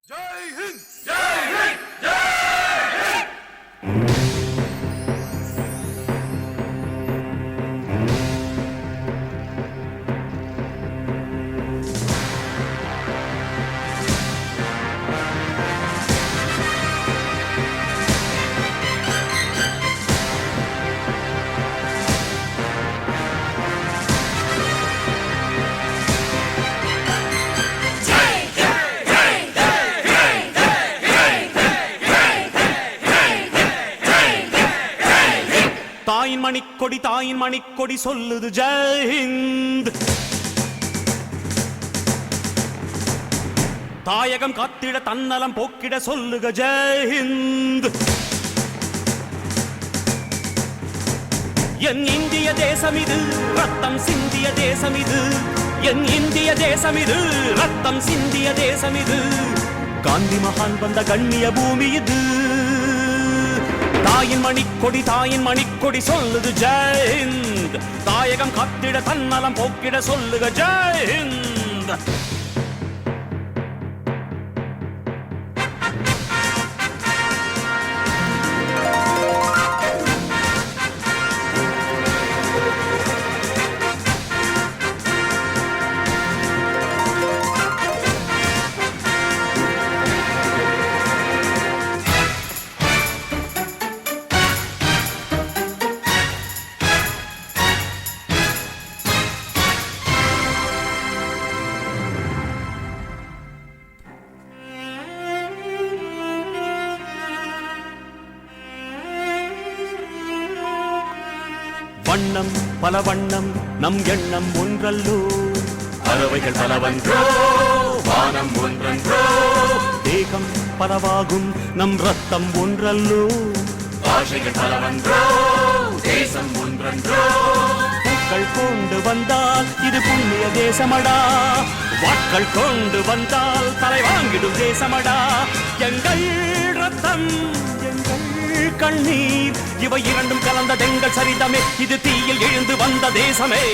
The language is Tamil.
जय हिंद जय हिंद जय हिंद। தாயின் மணிக்கொடி சொல்லுது ஜெய் ஹிந்த். தாயகம் காத்திட தன்னலம் போக்கிட சொல்லுக ஜெய் ஹிந்த். என் இந்திய தேசம் இது ரத்தம் சிந்திய தேசம் இது. என் இந்திய தேசம் இது ரத்தம் சிந்திய தேசம் இது. காந்தி மகான் வந்த கண்ணிய பூமி இது. தாயின் மணிக்கொடி சொல்லுது ஜெய் ஹிந்த். தாயகம் காத்திட தன்னலம் போக்கிட சொல்லுக ஜெய் ஹிந்த். வண்ணம் பல வண்ணம் நம் எண்ணம் ஒன்றல்லோ. பறவைகள் பலவன்றோ வானம் ஒன்றன்றோ. தேகம் பலவாகும் நம் ரத்தம் ஒன்றல்லோ. பாஷைகள் பலவன்றோ தேசம் ஒன்றன்றோ. பூக்கள் கொண்டு வந்தால் இது புண்ணிய தேசமடா. வாட்கள் கொண்டு வந்தால் தலை வாங்கிடும் தேசமடா. எங்கள் ரத்தம் எங்கள் கண்ணீர் இவை இரண்டும் கலந்த தெங்கள் சரிதமே. இது தீயில் எழுந்து வந்த தேசமே.